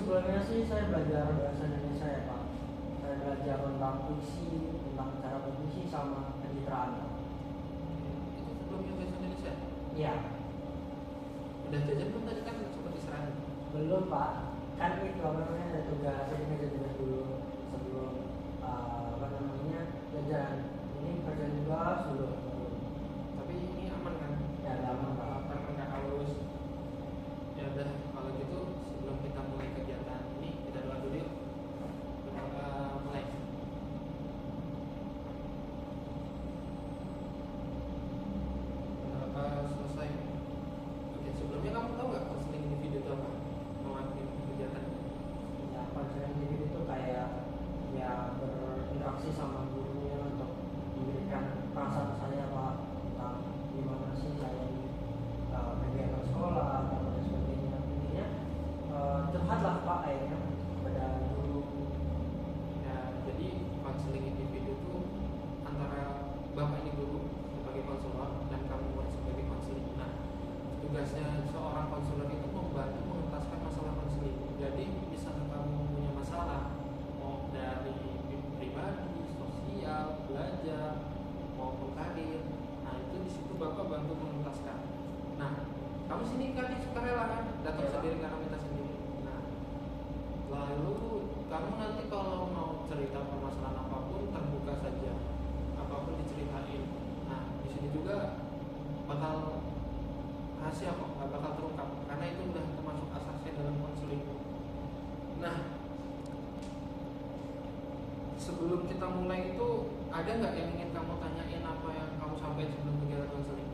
sebelumnya sih saya belajar bahasa Indonesia ya Pak. Saya belajar tentang puisi, tentang cara berpuisi sama pencitraan Pak. Itu sebelumnya bahasa Indonesia? Iya. Udah jajan belum tadi kan sempat diserang? Belum Pak. Kan itu apa namanya ada tugas saya jajan dulu sebelum jajan. Ini kerja tugas dulu. Tapi ini aman kan? Ya aman Pak. Karena nggak harus. Ya udah kalau gitu sebelum kita mulai kegiatan ini kita doa dulu yuk. Mulai. Selesai. Oke, sebelumnya kamu tahu nggak konseling individu itu apa? Mewakili kegiatan. Ya konseling individu itu kayak ya berinteraksi sama gurunya untuk memberikan perasaan saya Pak tentang gimana sih saya ini kegiatan sekolah atau dan sebagainya. Intinya curhatlah Pak akhirnya kepada guru. Ya, jadi konseling individu itu antara bapak ini guru sebagai konselor dan kamu sebagai konseling. Nah, tugasnya seorang konselor itu membantu mengentaskan masalah konseling. Jadi misalnya kamu punya masalah mau dari pribadi, sosial, belajar, maupun karir, nah itu di situ bapak bantu mengentaskan. Nah, kamu sini kan sukarela kan, datang Ya, sendiri karena minta sendiri. Nah, lalu kamu nanti kalau mau cerita permasalahan apapun terbuka saja, apapun diceritain. Nah, di sini juga bakal rahasia kok, nggak bakal terungkap karena itu udah termasuk asasnya dalam konseling. Nah, sebelum kita mulai itu ada nggak yang ingin kamu tanyain apa yang kamu sampaikan sebelum kegiatan konseling?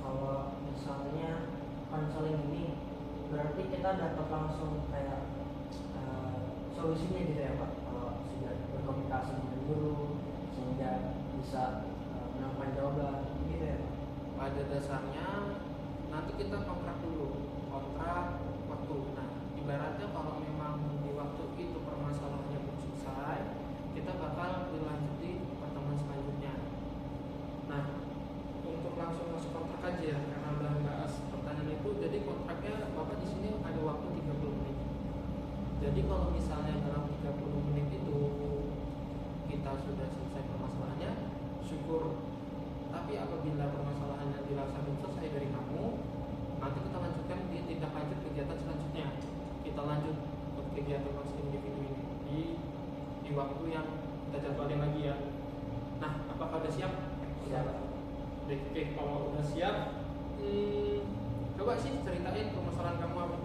kalau misalnya konseling ini berarti kita dapat langsung kayak solusinya gitu ya Pak. Kalau sudah berkomunikasi dengan guru sehingga bisa menemukan jawaban gitu ya Pak. Pada dasarnya nanti kita kontrak dulu, kontrak waktu. Nah, ibaratnya kalau memang di waktu itu permasalahannya belum selesai, kita bakal dilanjuti pertemuan selanjutnya. Nah, untuk langsung masuk kontrak aja ya, karena udah bahas pertanyaan itu, jadi kontraknya bapak di sini ada waktu 30 menit. Jadi kalau misalnya dalam 30 menit itu kita sudah selesai permasalahannya, syukur. Tapi apabila permasalahannya dirasa belum selesai dari kamu, nanti kita lanjutkan di tindak lanjut kegiatan selanjutnya. Kita lanjut ke kegiatan konseling individu ini di waktu yang kita jadwalin lagi ya. Nah, apakah udah siap? Siap. Oke, kalau udah siap, coba sih ceritain permasalahan kamu apa?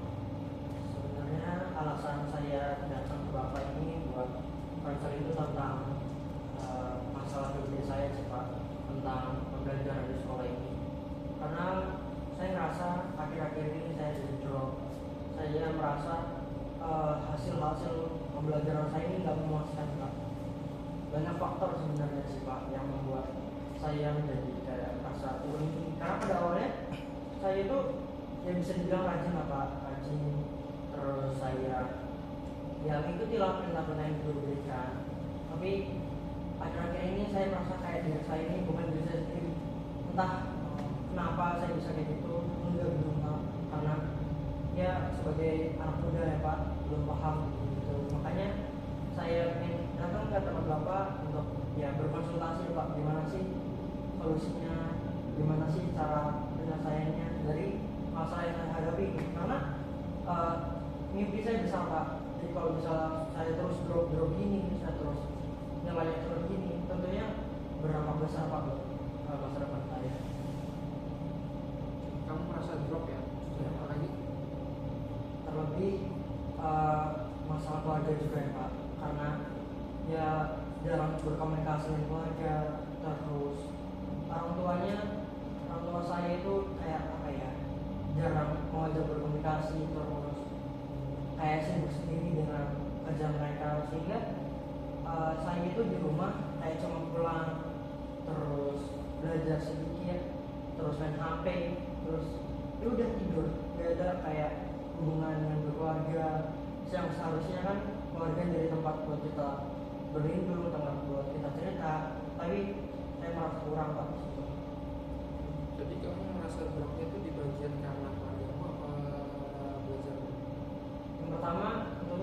Sebenarnya alasan saya datang ke Bapak ini buat konseling itu tentang masalah pribadi saya sih Pak, tentang pembelajaran di sekolah ini. Karena saya merasa akhir-akhir ini saya jadi drop. Saya merasa hasil-hasil pembelajaran saya ini nggak memuaskan Pak. Banyak faktor sebenarnya sih Pak yang membuat saya menjadi kayak merasa turun ini. Karena pada awalnya saya itu ya bisa dibilang rajin lah Pak, rajin. Terus saya ya mengikuti perintah-perintah yang guru berikan. Tapi akhir-akhir ini saya merasa kayak diri saya ini bukan diri saya sendiri. Entah kenapa saya bisa kayak gitu, enggak belum tahu. Karena ya sebagai anak muda ya Pak belum paham gitu. Makanya saya ingin datang ke tempat Bapak untuk ya berkonsultasi Pak, gimana sih solusinya, gimana sih cara penyelesaiannya dari masalah yang saya hadapi. Karena mimpi saya besar Pak. Jadi kalau misalnya saya terus drop gini, saya terus nilainya turun gini, tentunya berdampak besar Pak buat masa depan saya. Kamu merasa drop ya? Apa lagi? Terlebih masalah keluarga juga ya Pak, karena ya jarang berkomunikasi dengan keluarga. Terus orang tua saya itu kayak apa ya, jarang mengajak berkomunikasi, terus kayak sibuk sendiri dengan kerja mereka, sehingga saya itu di rumah kayak cuma pulang terus belajar sedikit, terus main HP, terus ya udah tidur, gak ada kayak hubungan dengan berkeluarga yang seharusnya kan keluarga dari tempat buat kita berlindung, tempat buat kita cerita, tapi saya merasa kurang Pak. Jadi kamu merasa dropnya itu di bagian karena keluargamu apa belajar? Yang pertama tentunya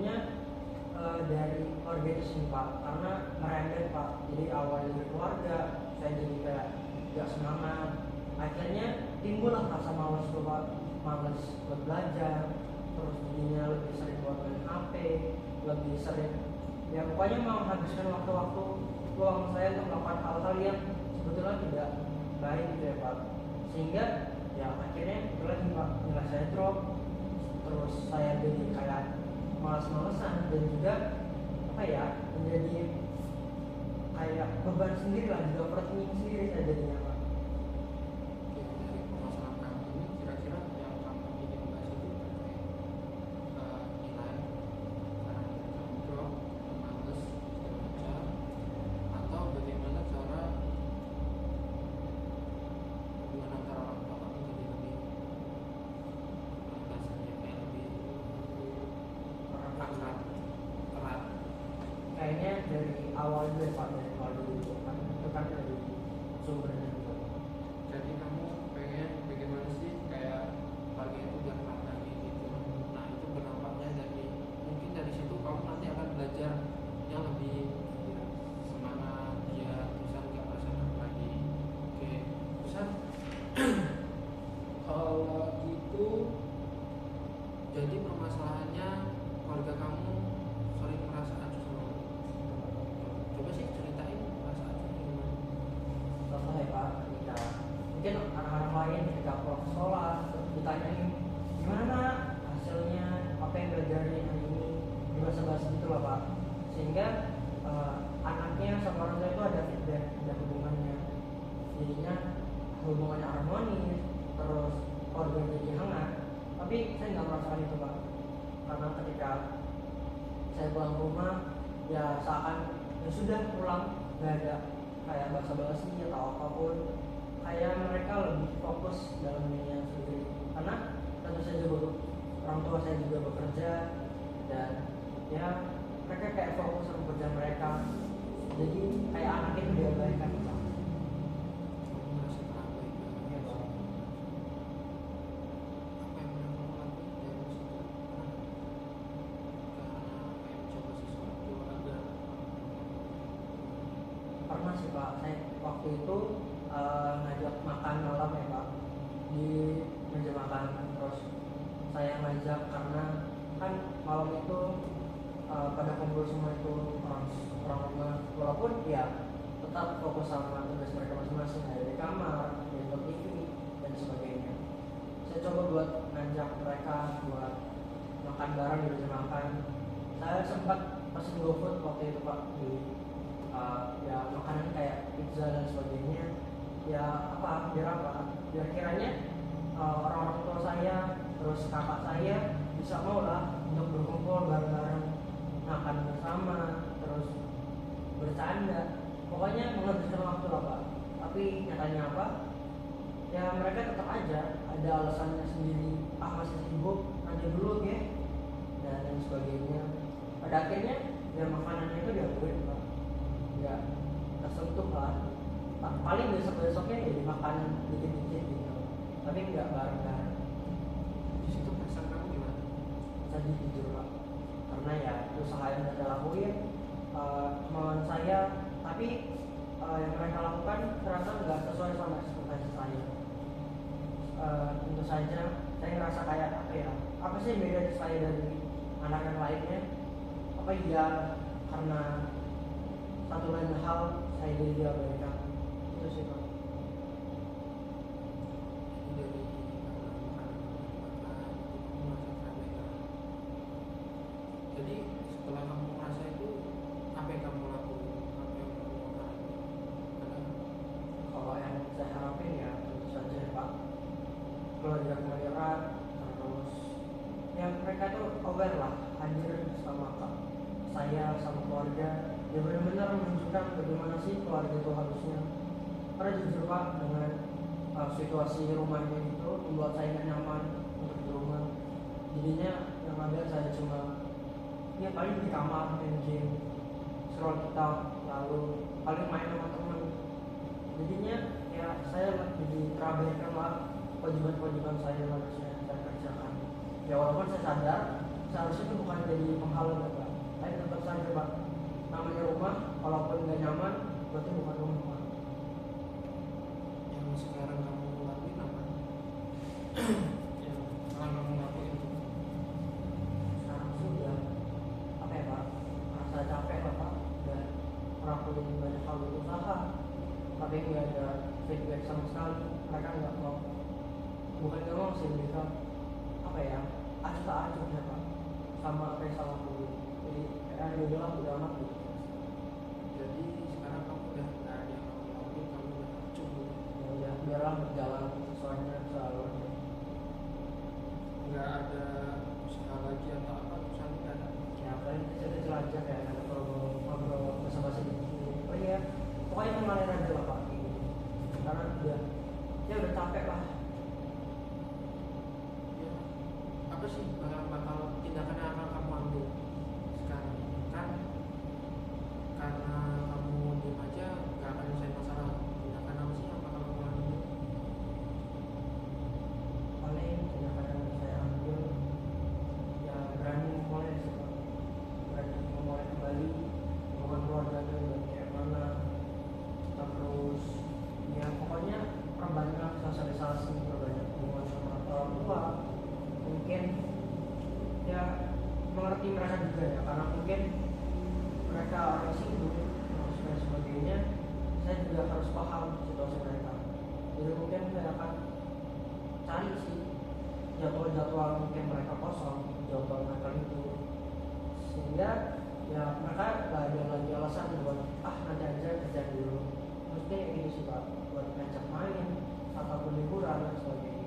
gak semangat. Akhirnya timbullah rasa malas buat belajar, terus jadinya lebih sering buat main HP, lebih sering ya pokoknya mau menghabiskan waktu-waktu luang saya untuk melakukan hal-hal yang sebetulnya tidak baik gitu ya Pak. Sehingga ya akhirnya itu lagi Pak, nilai saya drop, terus saya jadi kayak malas-malesan dan juga apa ya, menjadi kayak beban sendiri lah, juga overthinking sendiri saya jadinya Pak. Oke, dari permasalahan kamu ini kira-kira yang kamu ingin bahas itu terkait nilai karena kamu drop, males, segala macam, atau bagaimana cara hubungan antara orang tua kamu jadi lebih bahasanya kayak lebih akrab, erat. Kayaknya dari awal dulu ya Pak, dari awal dulu itu kan dari sumbernya gitu. Jadi kamu pengen bagaimana sih kayak keluarga itu biar erat lagi gitu. Nah itu berdampaknya dari mungkin dari situ kamu nanti akan belajar yang lebih semangat dia bisa nggak merasa lagi. Oke, bisa. Kalau gitu, jadi permasalahannya keluarga kamu sering merasa acuh sama kamu. Coba sih ceritain merasa acuh gimana. Contoh ya Pak, ketika mungkin anak-anak lain ketika pulang sekolah ditanyain gimana hasilnya, apa yang belajarin hari ini, dibahas-bahas gitu lah Pak. Sehingga anaknya sama orang tua itu ada feedback, ada hubungannya, jadinya hubungannya harmonis, terus keluarga jadi hangat. Tapi saya nggak merasakan itu Pak, karena ketika saya pulang ke rumah ya seakan ya sudah pulang, nggak ada kayak basa-basi atau apapun, kayak mereka lebih fokus dalam dirinya sendiri. Karena tentu saja orang tua saya juga bekerja dan ya mereka kayak fokus sama kerja mereka, jadi kayak anak itu diabaikan Pak. Kamu merasa terabaikan. Iya Pak. Apa yang pernah kamu lakuin dari situ? Karena kayak mencoba sesuatu agar Pernah sih Pak, saya waktu itu ngajak makan malam ya Pak, di meja makan. Terus saya ngajak karena kan malam itu pada kumpul semua itu orang rumah, walaupun ya tetap fokus sama tugas mereka masing-masing, ada di kamar, di TV dan sebagainya. Saya coba buat ngajak mereka buat makan bareng di meja makan. Saya sempat pesen GoFood waktu itu Pak, di ya makanan kayak pizza dan sebagainya. Ya apa, biar kiranya orang-orang tua saya terus kakak saya bisa mau lah untuk berkumpul bareng-bareng, makan bersama, terus bercanda, pokoknya menghabiskan waktu lah Pak. Tapi nyatanya apa, ya mereka tetap aja ada alasannya sendiri, masih sibuk, nanti dulu ya dan lain sebagainya. Pada akhirnya ya makanannya itu diambil Pak, nggak tersentuh lah. Paling besok-besoknya ya dimakan dikit-dikit gitu, tapi nggak bareng-bareng. di situ perasaan kamu gimana? Saya jujur Pak, karena ya usaha yang mereka lakuin kemauan saya, tapi yang mereka lakukan ternyata nggak sesuai sama ekspektasi saya. Tentu saja saya ngerasa kayak apa sih yang beda saya dari anak yang lainnya? Apa iya karena satu lain hal saya jadi diabaikan? Itu sih Pak. Jadi dari makanan kamu merasa terabaikan. Jadi setelah kamu merasa itu, apa yang kamu lakukan? Apa yang kamu lakukan? Kalau yang saya harapin ya tentu saja Pak, keluarga kembali erat, terus yang mereka tuh aware lah, hadir sama saya sama keluarga, ya benar-benar menunjukkan bagaimana sih keluarga itu harusnya. Karena jujur Pak, dengan situasi rumahnya itu membuat saya nggak nyaman untuk di rumah. Jadinya yang ada saya cuma ya paling di kamar main game, scroll TikTok, lalu paling main sama teman. Jadinya ya saya jadi terabaikan lah kewajiban-kewajiban saya yang harusnya saya kerjakan. Ya walaupun saya sadar seharusnya itu bukan jadi penghalang ya Pak, tapi tetap saja Pak, namanya rumah walaupun nggak nyaman berarti bukan rumah Pak. Ya nggak ada feedback sama sekali, mereka nggak mau, bukan nggak mau sih, mereka apa ya, acuh tak acuh ya pak sama apa yang salah aku. Jadi kayak ya udahlah udah amat gitu. Jadi sekarang kamu udah nggak ada yang kamu lakuin, kamu udah cukup, Ya udah biarlah berjalan sesuainya selalu. nggak ada usaha lagi atau apa, usaha nggak ada. Ya paling kecil-kecil aja kayak ada ngobrol basa-basi gitu. Oh iya, pokoknya kemarin aja lah pak gitu. Karena udah capek lah. Ya, apa sih bakal tindakan yang akan kamu ambil sekarang? Kan karena kamu diem aja nggak akan selesai masalah. Tindakan apa sih yang bakal kamu ambil? Paling tindakan yang saya ambil ya berani memulai sih pak, berani memulai kembali hubungan keluarganya dan kayak mana, terus ya pokoknya perbanyak sosialisasi, perbanyak hubungan sama orang tua, mungkin ya mengerti mereka juga ya, karena mungkin mereka orang sibuk dan sebagainya, saya juga harus paham situasi mereka. Jadi mungkin saya akan cari sih jadwal-jadwal mungkin mereka kosong, jadwal mereka itu, sehingga ya mereka gak ada lagi alasan buat nanti aja kerja dulu. Mesti kayak gitu sih pak, buat ngajak main ataupun liburan dan sebagainya.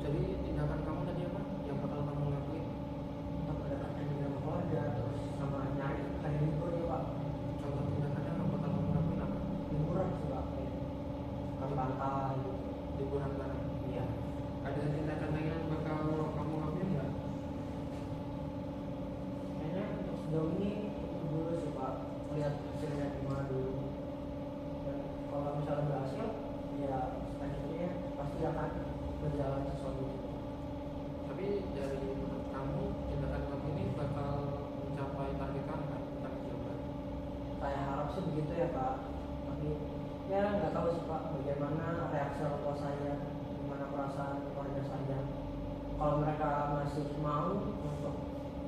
Jadi tindakan kamu tadi apa yang bakal kamu lakuin? Untuk mendapatkan dengan keluarga, terus sama nyari hari libur ya pak. Contoh tindakannya yang bakal kamu lakuin apa? Liburan sih pak, kayak ke pantai gitu. Liburan bareng. Iya. Ada tindakan lain yang bakal kamu ambil nggak? Kayaknya untuk sejauh ini itu dulu sih pak, lihat hasilnya gimana dulu. Dan kalau misalnya berhasil, ya selanjutnya pasti akan berjalan sesuatu. Tapi dari menurut kamu tindakan kamu ini bakal mencapai target kamu kan? Bukan jawaban. Saya harap sih begitu ya pak, tapi ya nggak tahu sih pak bagaimana reaksi orang tua saya, gimana perasaan keluarga saya. Kalau mereka masih mau untuk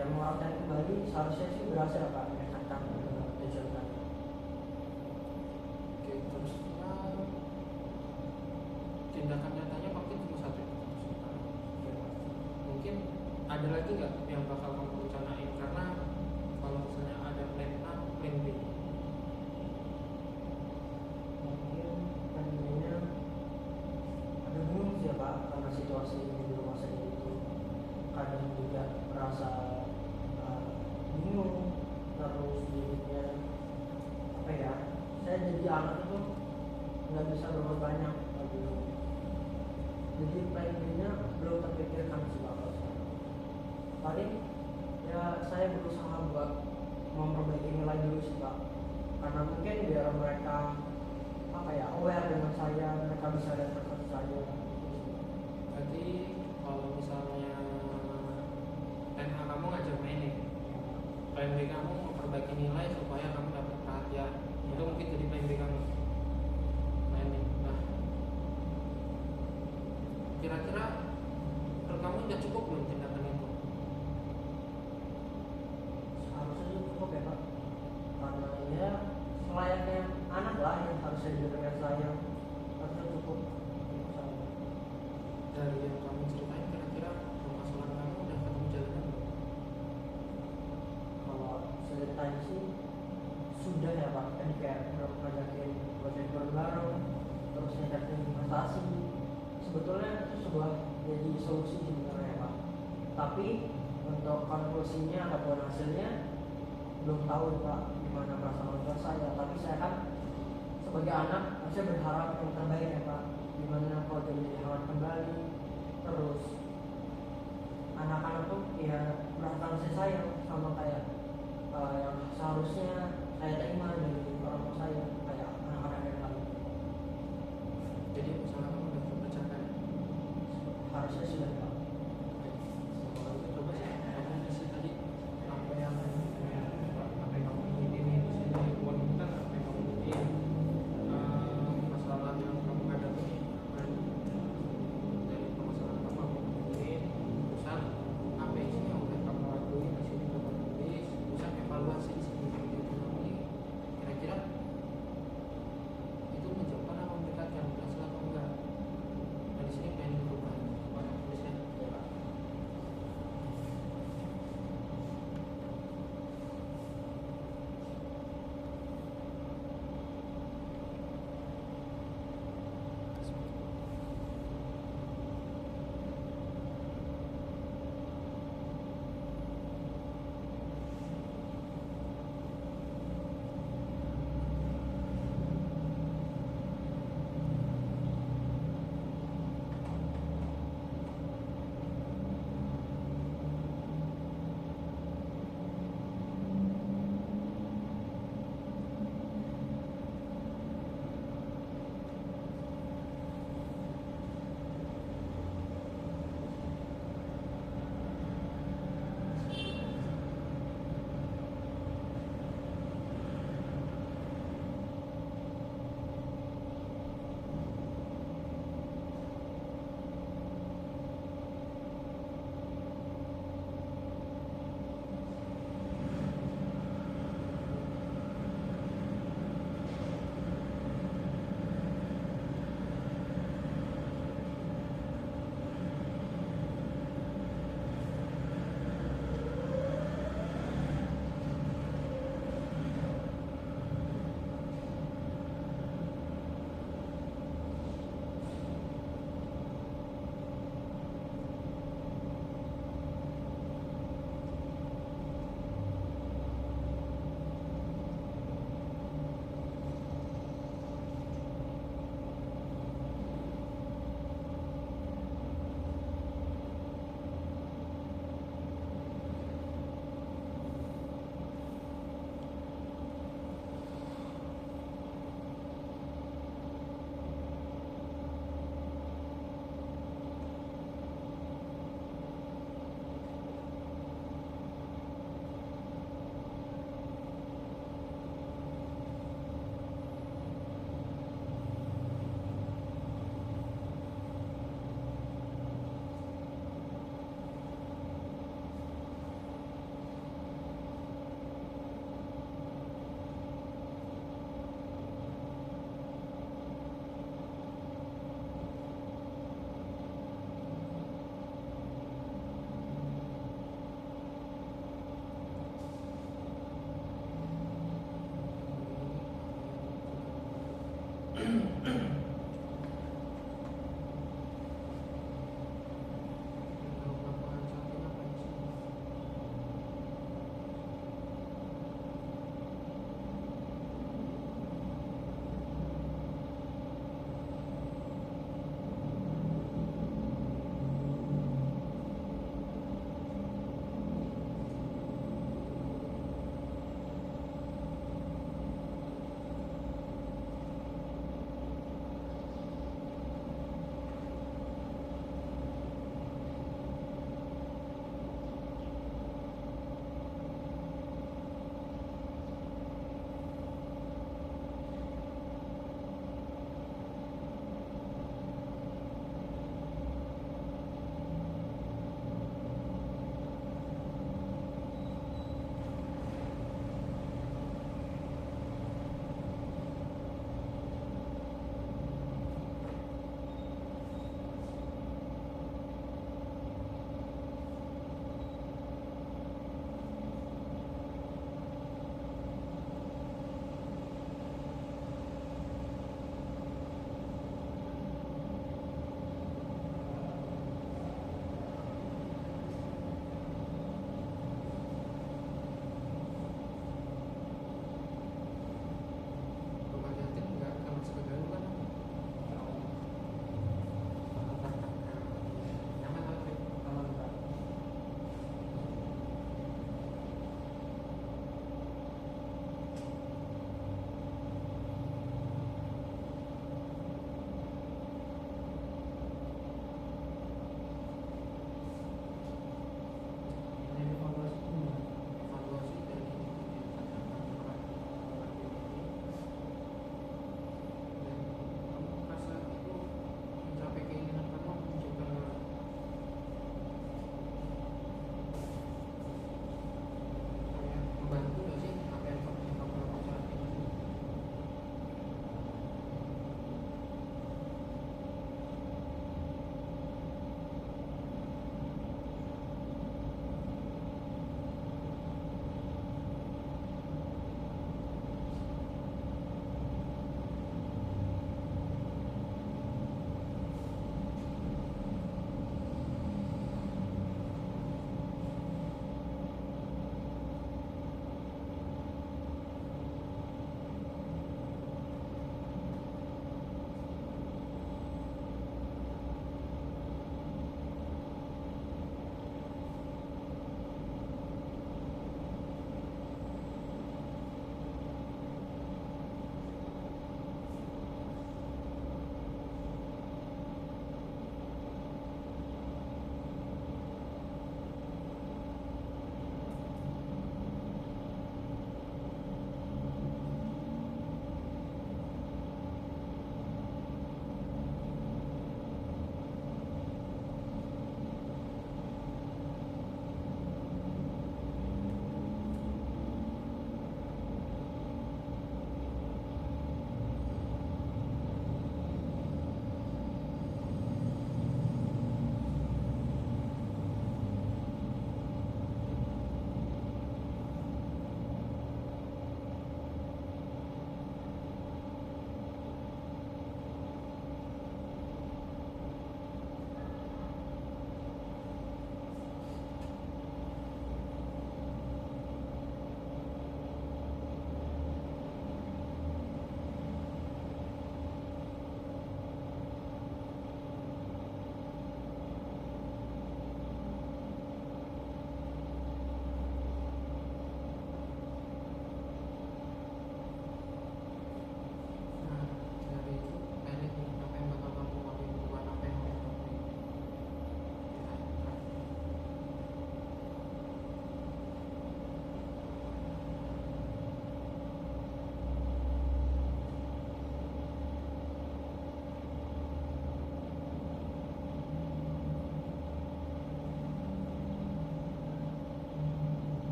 yang mengharapkan kembali, seharusnya sih berhasil ya pak mendekatkan tujuan saya. Oke, terus tindakan nyatanya pasti cuma satu. Mungkin ada lagi nggak yang bakal kamu rencanain? Karena kalau misalnya ada plan A, plan B. Mungkin tadinya ada bingung sih ya pak, karena situasi di rumah saya itu kadang juga merasa bingung, terus jadinya apa ya, saya jadi anak itu nggak bisa berbuat banyak gitu. Jadi plan-nya belum terpikirkan sih pak. Paling ya saya berusaha buat memperbaiki nilai dulu sih pak, karena mungkin biar mereka apa ya aware dengan saya, mereka bisa lihat prestasi saya. Berarti kalau misalnya plan A kamu ngajak main nih, plan B kamu memperbaiki nilai supaya kamu dapat perhatian. Itu mungkin jadi plan B kamu. Main nih. Nah, kira-kira menurut kamu udah cukup belum tindakan itu? Seharusnya sih cukup ya pak, karena ya selayaknya anak lah yang harusnya diberikan sayang, harusnya cukup untuk saya. Dari yang kamu ceritain, kira-kira permasalahan kamu udah ketemu jalannya belum? Kalau ceritanya sih sudah ya pak, tadi kayak udah ngajakin buat liburan bareng, terus ngajakin investasi. Sebetulnya itu sebuah jadi solusi sebenarnya pak, tapi untuk konklusinya ataupun hasilnya belum tahu ya pak gimana perasaan orang tua saya. Tapi saya kan sebagai anak saya berharap yang terbaik ya pak, gimana keluarga menjadi hangat kembali, terus anak-anak tuh ya merasakan kasih sayang sama kayak yang seharusnya saya terima dari orang tua saya, kayak anak-anak yang lain. Jadi masalah kamu udah terpecahkan. Harusnya sudah pak. Kalau itu coba sih kamu isi tadi apa yang kamu ingin di sini, buat kita apa yang kamu ingin, masalah yang kamu hadapi dan dari permasalahan kamu apa yang kamu ingin, urusan apa sih yang udah kamu lakuin di sini, kamu tulis, urusan evaluasi di sini yang kamu ini, kira-kira Bapak samping apa sih?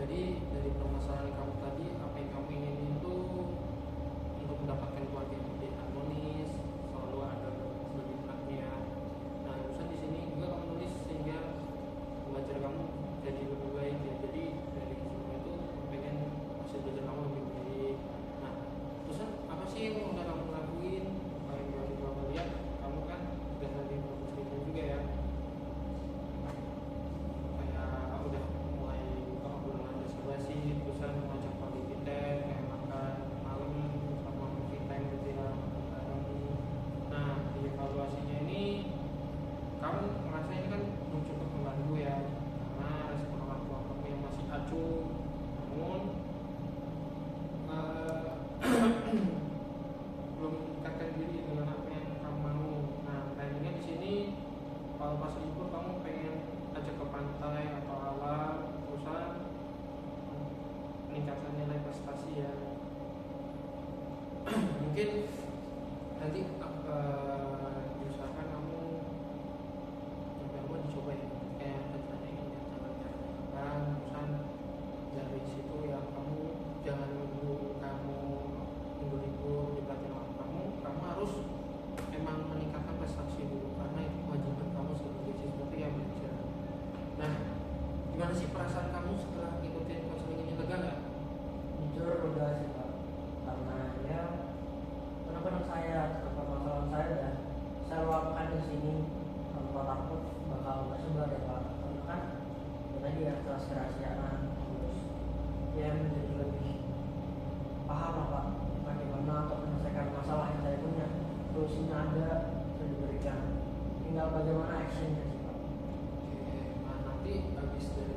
Jadi dari permasalahan kamu tadi, apa yang kamu ingin itu untuk mendapatkan keluarga yang lebih harmonis, selalu ada sebagai anaknya. Nah, urusan di sini juga kamu tulis sehingga belajar kamu jadi lebih baik ya. Jadi dari semua itu kamu pengen hasil belajar kamu lebih baik. Nah, urusan apa sih yang udah kamu lakuin? Apa yang baru kamu lihat? Kamu kan udah tadi kamu cerita juga ya. Kayak udah mulai buka obrolan basa-basi, terusan ngajak quality time, kayak makan malam sama movie time gitu ya, makan bareng. Nah, di evaluasinya ini kamu merasa ini kan belum cukup membantu ya, karena respon orang tua kamu yang masih acuh. Namun belum meningkatkan diri dengan apa yang kamu mau. Nah, planningnya di sini kalau pas libur kamu pengen ajak ke pantai atau alam, terusan meningkatkan nilai prestasi ya. Mungkin nanti diusahakan kamu coba dicoba ya, kayak rencana ini ya, jalan-jalan, terusan dari situ ya kamu jangan nunggu libur diperhatiin orang kamu harus emang meningkatkan prestasi dulu, karena itu kewajiban kamu sebagai siswa yang belajar. Nah, gimana sih perasaan kamu setelah ngikutin konseling ini, lega nggak? Jujur udah sih Pak, karena ya benar-benar saya permasalahan saya udah saya luapkan di sini tanpa takut bakal tersebar ya Pak, karena kan ya tadi ya kelas kerahasiaan, terus ya menjadi lebih paham lah Pak bagaimana untuk menyelesaikan masalah yang saya punya. Solusinya ada, sudah diberikan, tinggal bagaimana actionnya sih Pak. Oke, nah nanti habis dari